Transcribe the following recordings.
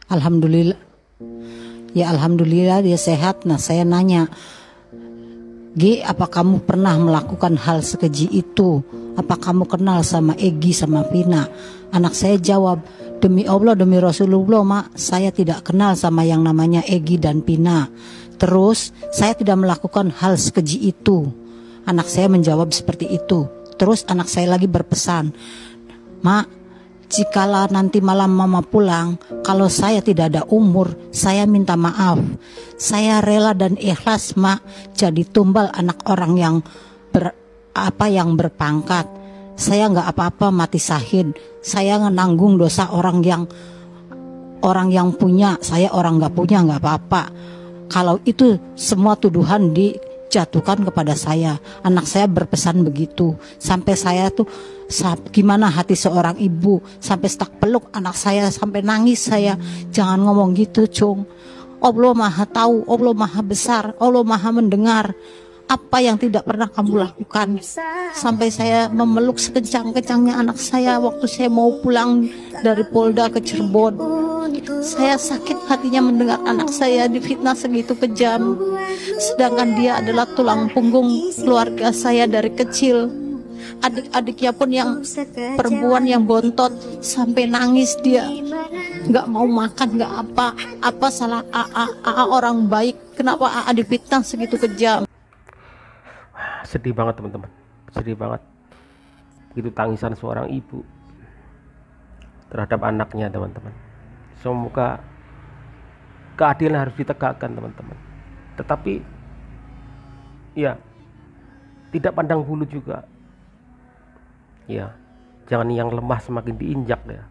Alhamdulillah. Ya alhamdulillah dia sehat. Nah saya nanya, Gi, apa kamu pernah melakukan hal sekeji itu? Apa kamu kenal sama Egi sama Pina? Anak saya jawab, demi Allah demi Rasulullah mak, saya tidak kenal sama yang namanya Egi dan Pina. Terus saya tidak melakukan hal sekeji itu. Anak saya menjawab seperti itu. Terus anak saya lagi berpesan, mak, jikalau nanti malam mama pulang, kalau saya tidak ada umur, saya minta maaf. Saya rela dan ikhlas mak jadi tumbal anak orang yang berpangkat. Saya nggak apa-apa mati syahid. Saya nanggung dosa orang yang punya. Saya orang nggak punya nggak apa-apa. Kalau itu semua tuduhan dijatuhkan kepada saya. Anak saya berpesan begitu. Sampai saya tuh gimana hati seorang ibu, sampai stuck peluk anak saya, sampai nangis saya. Jangan ngomong gitu Cung. Allah maha tahu, Allah maha besar, Allah maha mendengar apa yang tidak pernah kamu lakukan. Sampai saya memeluk sekencang-kencangnya anak saya waktu saya mau pulang dari Polda ke Cirebon. Saya sakit hatinya mendengar anak saya difitnah segitu kejam, sedangkan dia adalah tulang punggung keluarga saya dari kecil. Adik-adiknya pun yang perempuan yang bontot sampai nangis, dia nggak mau makan, nggak apa salah AA orang baik, kenapa AA difitnah segitu kejam. Sedih banget teman-teman, sedih banget. Begitu tangisan seorang ibu terhadap anaknya teman-teman. Semoga keadilan harus ditegakkan teman-teman. Tetapi ya tidak pandang bulu juga. Ya, jangan yang lemah semakin diinjak ya.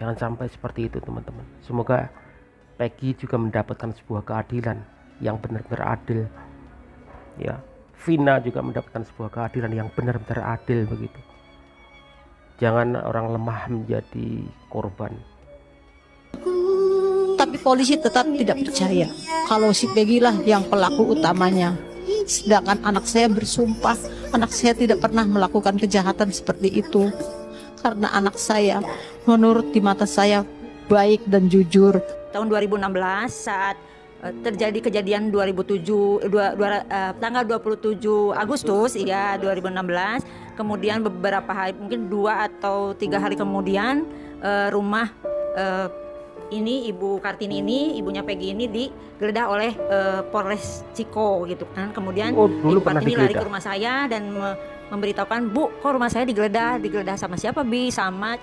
Jangan sampai seperti itu teman-teman. Semoga Peggy juga mendapatkan sebuah keadilan yang benar-benar adil. Ya, Vina juga mendapatkan sebuah keadilan yang benar-benar adil begitu. Jangan orang lemah menjadi korban. Tapi polisi tetap tidak percaya kalau si Peggy lah yang pelaku utamanya. Sedangkan anak saya bersumpah, anak saya tidak pernah melakukan kejahatan seperti itu. Karena anak saya menurut di mata saya baik dan jujur. Tahun 2016 saat terjadi kejadian tanggal 27 Agustus ya 2016, kemudian beberapa hari, mungkin 2 atau 3 hari kemudian rumah ini Ibu Kartini ini, ibunya Peggy ini digeledah oleh Polres Ciko gitu kan. Kemudian Ibu Kartini lari ke rumah saya dan memberitahukan, Bu, kok rumah saya digeledah sama siapa Bi? Sama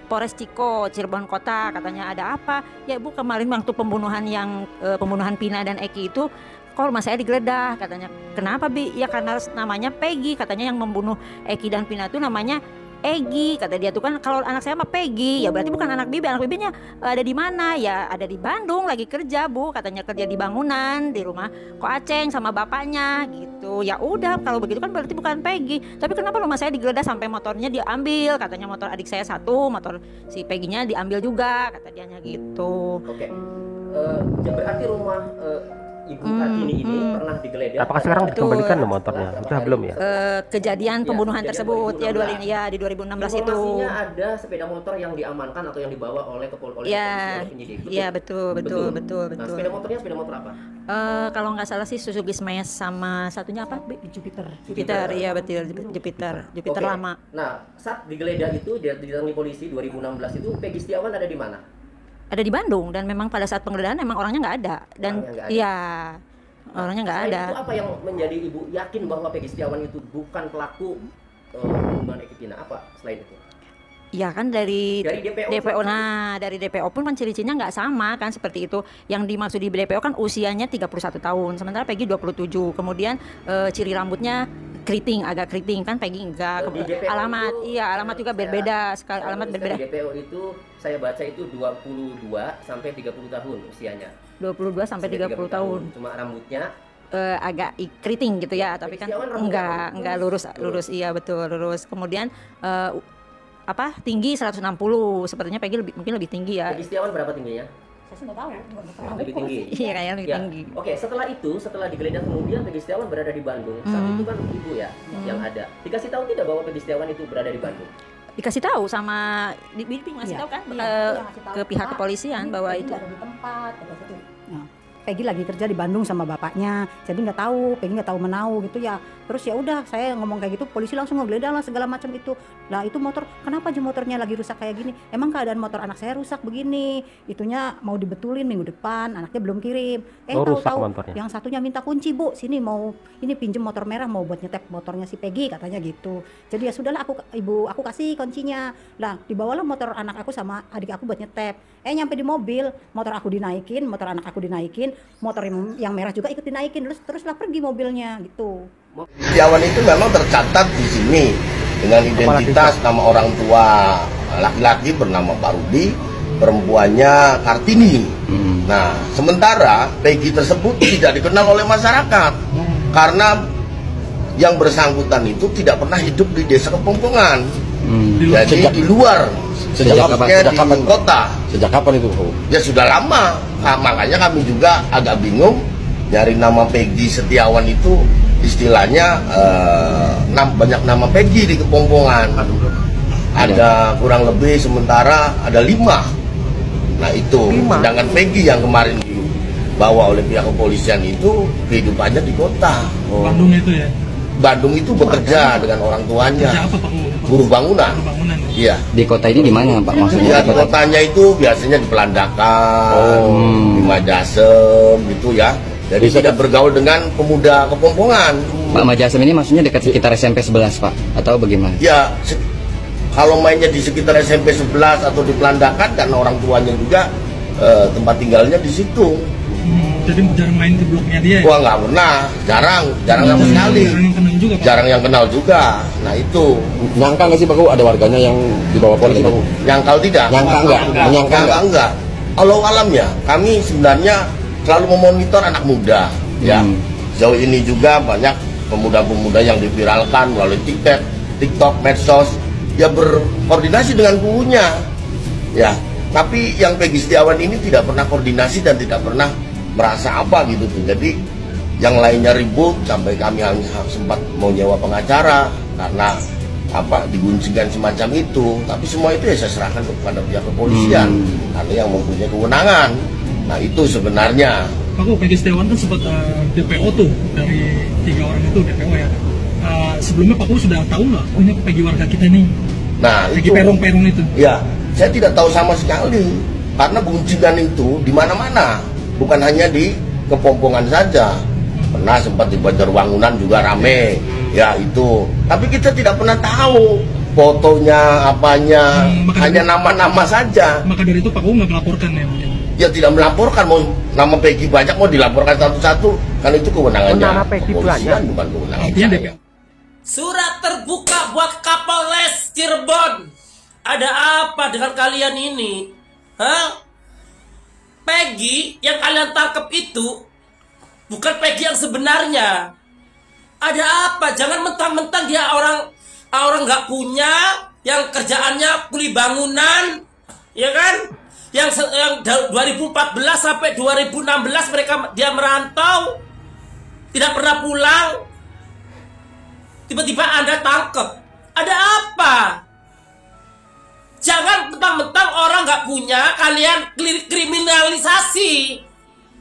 Polres Ciko, Cirebon Kota, katanya ada apa? Ya Bu, kemarin waktu pembunuhan Pina dan Eki itu, kok rumah saya digeledah, katanya. Kenapa Bi? Ya karena namanya Peggy, katanya yang membunuh Eki dan Pina itu namanya Egi, kata dia tuh kan. Kalau anak saya mah Peggy, ya berarti bukan anak bibinya ada di mana? Ya ada di Bandung lagi kerja Bu, katanya kerja di bangunan di rumah Ko Aceng sama bapaknya gitu. Ya udah kalau begitu kan berarti bukan Peggy. Tapi kenapa rumah saya digeledah sampai motornya diambil? Katanya motor adik saya satu, motor si Peggy-nya diambil juga, kata dianya gitu. Oke. Berarti rumah Ibu Kartini ini pernah digeledah. Apakah sekarang dikembalikan motornya? Sudah belum ya? Kejadian pembunuhan tersebut ya di 2016 itu. Informasinya ada sepeda motor yang diamankan atau yang dibawa oleh polisi oleh penyidik. Iya betul. Nah, sepeda motor apa? Kalau nggak salah sih Suzuki Smash sama satunya apa? Jupiter, iya betul, Jupiter Okay. lama. Nah, saat digeledah itu didatangi polisi 2016 itu Peggy Setiawan ada di mana? Ada di Bandung, dan memang pada saat penggeledahan memang orangnya nggak ada, dan iya orangnya nggak ada. Itu apa yang menjadi ibu yakin bahwa Peggy Setiawan itu bukan pelaku pembunuhan Eki Pina? Apa selain itu? Ya kan dari DPO. Nah dari DPO pun kan ciri-cirinya nggak sama kan, seperti itu. Yang dimaksud di DPO kan usianya 31 tahun, sementara Peggy 27. Kemudian ciri rambutnya agak keriting kan, Peggy enggak. Alamat juga berbeda sekali, alamat berbeda. Di DPO itu saya baca itu 22 sampai 30 tahun usianya. 22 sampai 30 tahun. Cuma rambutnya agak keriting gitu ya, tapi kan enggak lurus, iya betul lurus. Kemudian tinggi 160, sepertinya Peggy mungkin lebih tinggi ya. Peggy Setiawan berapa tingginya? Saya nggak tahu. Lebih tinggi. Iya kayaknya lebih tinggi. Oke, setelah digeledah kemudian Peggy Setiawan berada di Bandung. Saat itu kan ibu ya yang ada. Dikasih tahu tidak bahwa Peggy Setiawan itu berada di Bandung? dikasih tahu sama ngasih tahu kan ke pihak kepolisian bahwa itu ada di tempat. Nah, Peggy lagi kerja di Bandung sama bapaknya, jadi nggak tahu, Peggy nggak tahu menau gitu ya. Terus ya udah saya ngomong kayak gitu, polisi langsung ngegeledah lah segala macam itu. Lah itu motor, kenapa aja motornya lagi rusak kayak gini? Emang keadaan motor anak saya rusak begini, itunya mau dibetulin minggu depan, anaknya belum kirim. Tahu-tahu yang satunya minta kunci, Bu, sini mau ini pinjem motor merah mau buat nyetep motornya si Peggy katanya gitu. Jadi ya sudahlah aku kasih kuncinya. Lah dibawalah motor anak aku sama adik aku buat nyetep. Nyampe di mobil, motor aku dinaikin, motor anak aku dinaikin, motor yang merah juga ikut dinaikin, teruslah pergi mobilnya gitu. Setiawan itu memang tercatat di sini dengan identitas nama orang tua laki-laki bernama Pak Rudi, perempuannya Kartini. Nah, sementara Peggy tersebut tidak dikenal oleh masyarakat karena yang bersangkutan itu tidak pernah hidup di desa Kepompongan. Jadi di luar. Sejak kapan? Kota. Sejak kapan itu? Ya sudah lama. Nah, makanya kami juga agak bingung nyari nama Peggy Setiawan itu, istilahnya banyak nama Peggy di Kepompongan. Ada kurang lebih sementara ada 5. Nah itu, sedangkan Peggy yang kemarin dibawa oleh pihak kepolisian itu kehidupannya di kota. Bandung itu ya? Bandung itu bekerja dengan orang tuanya. Kerja apa, Pak? Buruh bangunan. Iya. Di kota ini di mana, Pak? Maksudnya? Ya, di kotanya itu biasanya di Pelandakan, di Majasem gitu ya. Jadi tidak bergaul dengan pemuda Kepompongan. Pak, Majasem ini maksudnya dekat sekitar SMP 11, Pak? Atau bagaimana? Ya, kalau mainnya di sekitar SMP 11 atau di Pelandakan karena orang tuanya juga tempat tinggalnya di situ. Jadi jarang main ke bloknya dia ya? Wah, nggak pernah, jarang sama sekali. Jarang yang kenal juga. Nah itu. Nyangka nggak sih Pak, ada warganya yang dibawa polisi? Nyangkal tidak? Nyangka enggak? Menyangka enggak? Allah alam ya, kami sebenarnya selalu memonitor anak muda. Ya, jauh ini juga banyak pemuda-pemuda yang diviralkan melalui TikTok, medsos, ya berkoordinasi dengan gurunya. Ya, tapi yang Peggy Setiawan ini tidak pernah koordinasi dan tidak pernah merasa apa gitu tuh. Jadi yang lainnya ribut sampai kami sempat mau nyewa pengacara karena diguncingkan semacam itu. Tapi semua itu ya saya serahkan kepada pihak kepolisian karena yang mempunyai kewenangan. Nah itu sebenarnya. Pak, Peggy Setiawan kan sempat DPO tuh dari 3 orang itu DPO ya. Sebelumnya Pak sudah tahu nggak? Oh ini Peggy warga kita nih. Nah Peggy Peron itu. Ya, saya tidak tahu sama sekali karena guncingan itu di mana-mana. Bukan hanya di Kepompongan saja, pernah sempat di Banjarwangunan juga rame, ya itu. Tapi kita tidak pernah tahu fotonya, apanya, hanya nama-nama saja. Maka dari itu Pak nggak melaporkan ya mungkin? Ya tidak melaporkan, mau nama Peggy banyak mau dilaporkan satu-satu, karena itu kewenangannya kepolisian, bukan kewenangan saya. Surat terbuka buat Kapolres Cirebon. Ada apa dengan kalian ini? Hah? Peggy yang kalian tangkap itu bukan Peggy yang sebenarnya. Ada apa? Jangan mentang-mentang dia orang nggak punya, yang kerjaannya kuli bangunan, ya kan? Yang 2014 sampai 2016 dia merantau, tidak pernah pulang. Tiba-tiba Anda tangkap. Ada apa? Jangan mentang-mentang orang nggak punya, kalian kriminalisasi.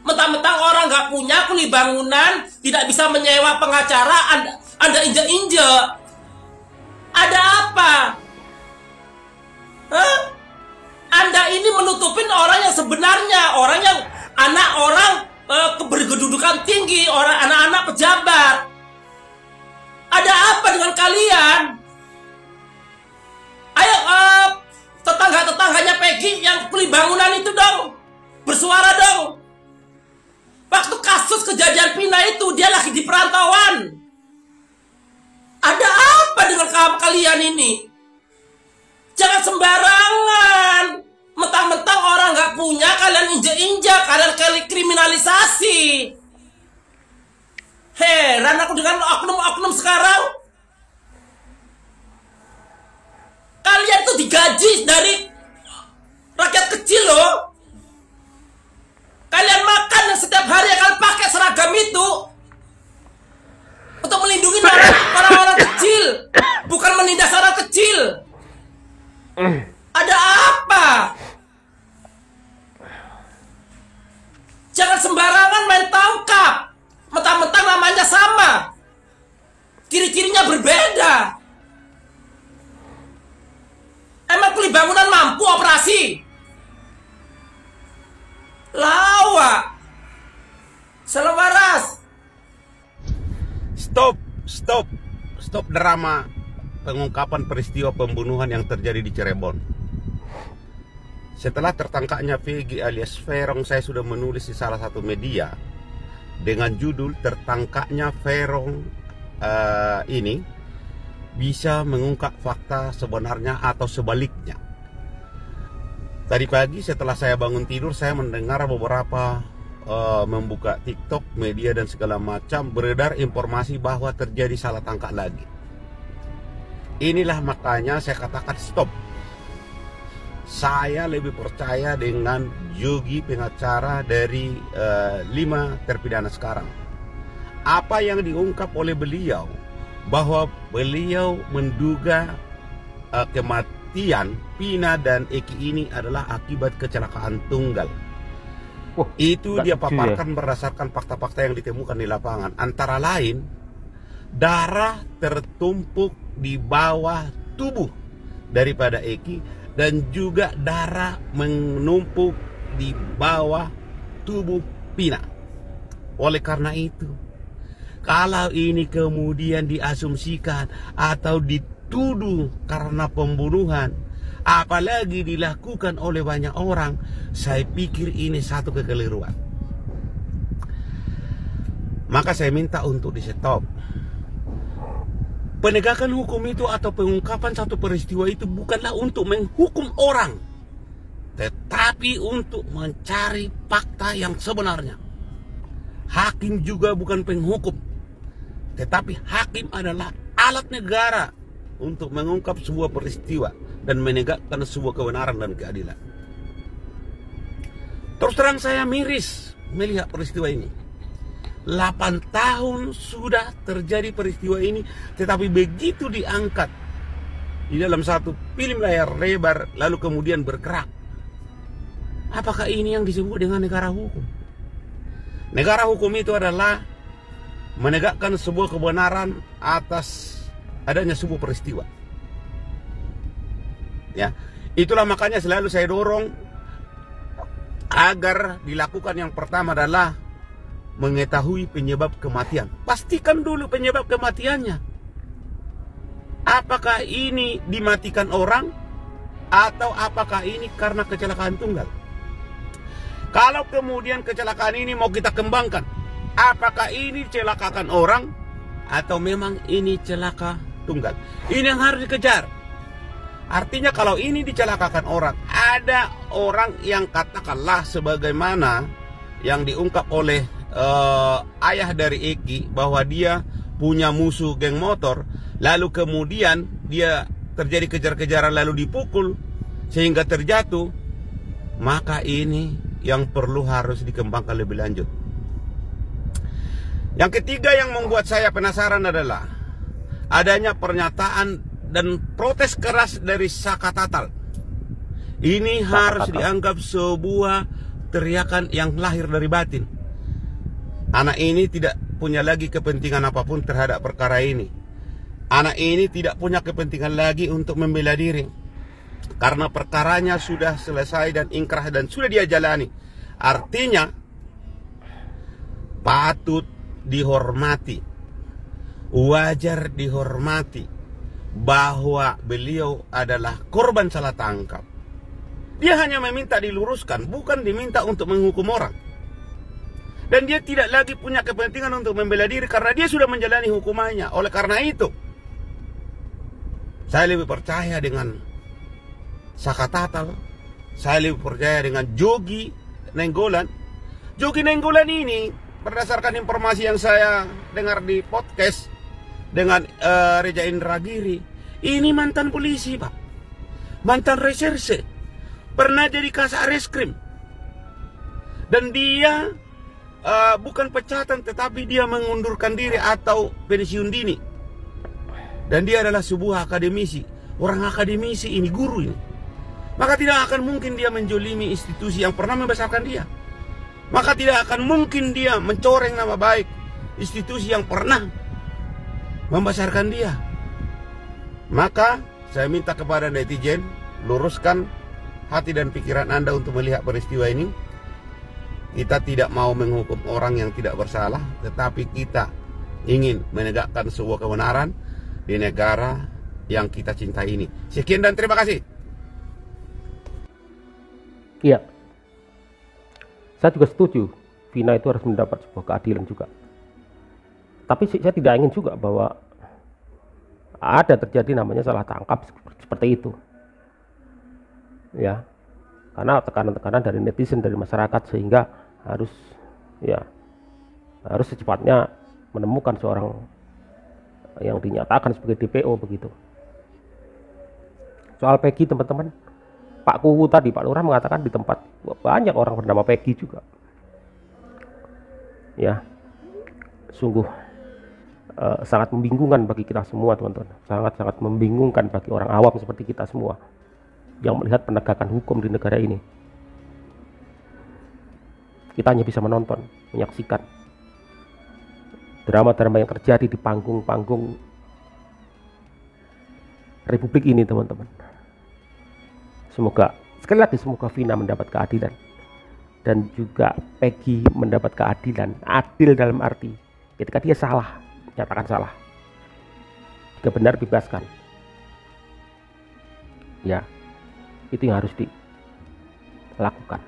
Mentang-mentang orang nggak punya kuli bangunan, tidak bisa menyewa pengacara, Anda injek-injek. Ada apa? Hah? Anda ini menutupin orang yang sebenarnya, orang yang anak orang berkedudukan tinggi, orang anak-anak pejabat. Ada apa dengan kalian? Ayo, tetangga-tetangganya Peggy yang kuli bangunan itu dong, bersuara dong. Waktu kasus kejadian Pina itu dia lagi di perantauan. Ada apa dengan kalian ini? Jangan sembarangan. Mentang-mentang orang nggak punya, kalian injak-injak, kalian kriminalisasi. Heran aku dengan oknum-oknum sekarang. Kalian tuh digaji dari rakyat kecil loh. Kalian makan yang setiap hari kalian pakai seragam itu untuk melindungi orang-orang kecil, bukan menindas orang kecil. Ada apa? Jangan sembarangan main tangkap. Mentang-mentang namanya sama, ciri-cirinya berbeda. Emang Kuli Bangunan mampu operasi? Lawak. Salam waras. Stop drama pengungkapan peristiwa pembunuhan yang terjadi di Cirebon. Setelah tertangkapnya Peggy alias Verong, saya sudah menulis di salah satu media dengan judul "Tertangkapnya Verong ini bisa mengungkap fakta sebenarnya atau sebaliknya." Tadi pagi setelah saya bangun tidur, saya mendengar beberapa membuka TikTok, media dan segala macam beredar informasi bahwa terjadi salah tangkap lagi. Inilah makanya saya katakan stop. Saya lebih percaya dengan Yogi, pengacara dari 5 terpidana sekarang. Apa yang diungkap oleh beliau, bahwa beliau menduga kematian Pina dan Eki ini adalah akibat kecelakaan tunggal. Itu dia paparkan berdasarkan fakta-fakta yang ditemukan di lapangan. Antara lain, darah tertumpuk di bawah tubuh daripada Eki, dan juga darah menumpuk di bawah tubuh Pina. Oleh karena itu, kalau ini kemudian diasumsikan atau dituduh karena pembunuhan, apalagi dilakukan oleh banyak orang, saya pikir ini satu kekeliruan. Maka saya minta untuk di stop. Penegakan hukum itu atau pengungkapan satu peristiwa itu bukanlah untuk menghukum orang, tetapi untuk mencari fakta yang sebenarnya. Hakim juga bukan penghukum, tetapi hakim adalah alat negara untuk mengungkap sebuah peristiwa dan menegakkan sebuah kebenaran dan keadilan. Terus terang saya miris melihat peristiwa ini. 8 tahun sudah terjadi peristiwa ini, tetapi begitu diangkat di dalam satu film layar lebar lalu kemudian bergerak. Apakah ini yang disebut dengan negara hukum? Negara hukum itu adalah menegakkan sebuah kebenaran atas adanya sebuah peristiwa. Ya, itulah makanya selalu saya dorong agar dilakukan yang pertama adalah mengetahui penyebab kematian. Pastikan dulu penyebab kematiannya. Apakah ini dimatikan orang atau apakah ini karena kecelakaan tunggal? Kalau kemudian kecelakaan ini mau kita kembangkan, apakah ini celakakan orang atau memang ini celaka tunggal? Ini yang harus dikejar. Artinya kalau ini dicelakakan orang, ada orang yang katakanlah sebagaimana yang diungkap oleh ayah dari Eki, bahwa dia punya musuh geng motor, lalu kemudian dia terjadi kejar-kejaran lalu dipukul sehingga terjatuh, maka ini yang perlu harus dikembangkan lebih lanjut. Yang ketiga yang membuat saya penasaran adalah adanya pernyataan dan protes keras dari Saka Tatal. Ini harus dianggap sebuah teriakan yang lahir dari batin. Anak ini tidak punya lagi kepentingan apapun terhadap perkara ini. Anak ini tidak punya kepentingan lagi untuk membela diri, karena perkaranya sudah selesai dan ingkrah dan sudah dia jalani. Artinya patut dihormati, wajar dihormati bahwa beliau adalah korban salah tangkap. Dia hanya meminta diluruskan, bukan diminta untuk menghukum orang. Dan dia tidak lagi punya kepentingan untuk membela diri karena dia sudah menjalani hukumannya. Oleh karena itu, saya lebih percaya dengan Saka Tatal. Saya lebih percaya dengan Yogi Nainggolan. Yogi Nainggolan ini, berdasarkan informasi yang saya dengar di podcast dengan Reza Indragiri, ini mantan polisi, Pak. Mantan reserse. Pernah jadi kasat reskrim. Dan dia bukan pecatan, tetapi dia mengundurkan diri atau pensiun dini. Dan dia adalah sebuah akademisi. Orang akademisi ini, guru ini. maka tidak akan mungkin dia menjolimi institusi yang pernah membesarkan dia. Maka tidak akan mungkin dia mencoreng nama baik institusi yang pernah membesarkan dia. Maka saya minta kepada netizen, luruskan hati dan pikiran Anda untuk melihat peristiwa ini. Kita tidak mau menghukum orang yang tidak bersalah, tetapi kita ingin menegakkan sebuah kebenaran di negara yang kita cintai ini. Sekian dan terima kasih. Iya, saya juga setuju Vina itu harus mendapat sebuah keadilan juga. Tapi saya tidak ingin juga bahwa ada terjadi namanya salah tangkap seperti itu. Ya, karena tekanan-tekanan dari netizen, dari masyarakat, sehingga harus secepatnya menemukan seorang yang dinyatakan sebagai DPO begitu. Soal Peggy, teman-teman, Pak Kuwu tadi, Pak Lurah mengatakan di tempat banyak orang bernama Peggy juga. Ya, sungguh sangat membingungkan bagi kita semua, teman-teman. Sangat-sangat membingungkan bagi orang awam seperti kita semua yang melihat penegakan hukum di negara ini. Kita hanya bisa menonton, menyaksikan drama-drama yang terjadi di panggung-panggung Republik ini, teman-teman. Semoga, sekali lagi, semoga Vina mendapat keadilan dan juga Peggy mendapat keadilan. Adil dalam arti ketika dia salah, nyatakan salah. Jika benar, bebaskan. Ya, itu yang harus dilakukan.